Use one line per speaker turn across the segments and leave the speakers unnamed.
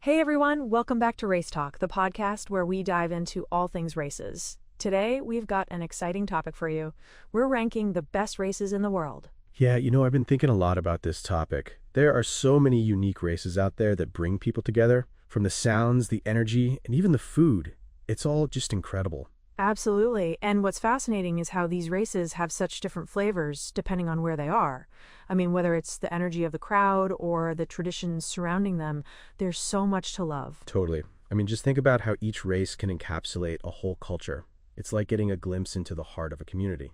Hey everyone, welcome back to Race Talk, the podcast where we dive into all things races. Today, we've got an exciting topic for you. We're ranking the best races in the world.
Yeah, I've been thinking a lot about this topic. There are so many unique races out there that bring people together, from the sounds, the energy, and even the food. It's all just incredible.
Absolutely. And what's fascinating is how these races have such different flavors depending on where they are. I mean, whether it's the energy of the crowd or the traditions surrounding them, there's so much to love.
Totally. Just think about how each race can encapsulate a whole culture. It's like getting a glimpse into the heart of a community.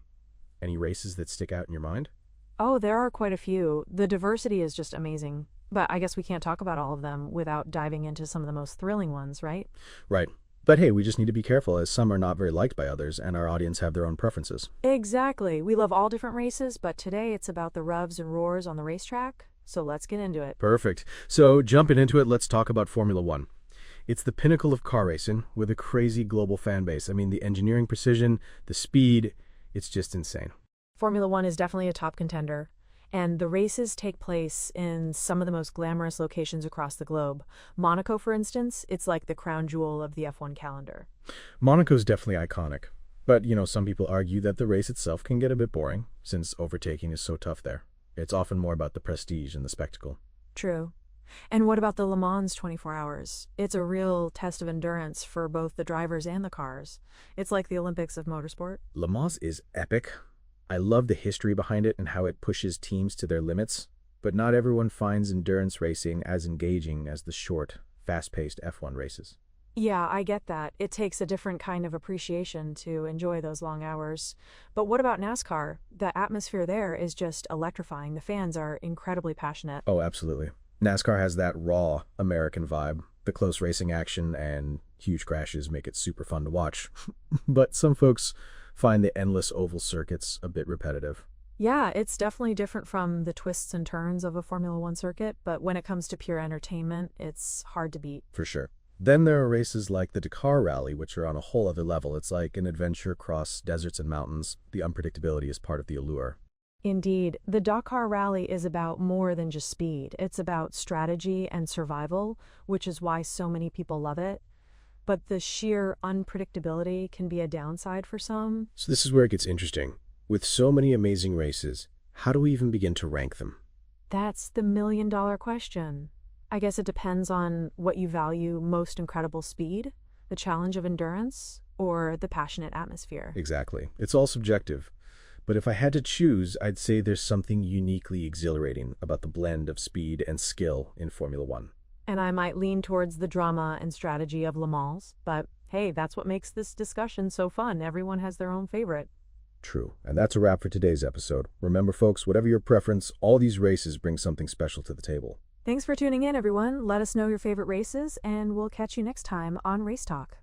Any races that stick out in your mind?
Oh, there are quite a few. The diversity is just amazing. But I guess we can't talk about all of them without diving into some of the most thrilling ones, right?
Right. But hey, we just need to be careful as some are not very liked by others and our audience have their own preferences.
Exactly. We love all different races, but today it's about the rubs and roars on the racetrack. So let's get into it.
Perfect. So jumping into it, let's talk about Formula One. It's the pinnacle of car racing with a crazy global fan base. The engineering precision, the speed, it's just insane.
Formula One is definitely a top contender, and the races take place in some of the most glamorous locations across the globe. Monaco, for instance, it's like the crown jewel of the F1 calendar.
Monaco's definitely iconic. But, some people argue that the race itself can get a bit boring since overtaking is so tough there. It's often more about the prestige and the spectacle.
True. And what about the Le Mans 24 hours? It's a real test of endurance for both the drivers and the cars. It's like the Olympics of motorsport.
Le Mans is epic. I love the history behind it and how it pushes teams to their limits, but not everyone finds endurance racing as engaging as the short, fast-paced F1 races.
Yeah, I get that. It takes a different kind of appreciation to enjoy those long hours. But what about NASCAR? The atmosphere there is just electrifying. The fans are incredibly passionate.
Oh, absolutely. NASCAR has that raw American vibe. The close racing action and huge crashes make it super fun to watch. But some folks find the endless oval circuits a bit repetitive.
Yeah, it's definitely different from the twists and turns of a Formula One circuit, but when it comes to pure entertainment, it's hard to beat.
For sure. Then there are races like the Dakar Rally, which are on a whole other level. It's like an adventure across deserts and mountains. The unpredictability is part of the allure.
Indeed, the Dakar Rally is about more than just speed. It's about strategy and survival, which is why so many people love it. But the sheer unpredictability can be a downside for some.
So this is where it gets interesting. With so many amazing races, how do we even begin to rank them?
That's the million-dollar question. I guess it depends on what you value most: incredible speed, the challenge of endurance, or the passionate atmosphere.
Exactly. It's all subjective. But if I had to choose, I'd say there's something uniquely exhilarating about the blend of speed and skill in Formula One.
And I might lean towards the drama and strategy of Le Mans, but hey, that's what makes this discussion so fun. Everyone has their own favorite.
True. And that's a wrap for today's episode. Remember, folks, whatever your preference, all these races bring something special to the table.
Thanks for tuning in, everyone. Let us know your favorite races, and we'll catch you next time on Race Talk.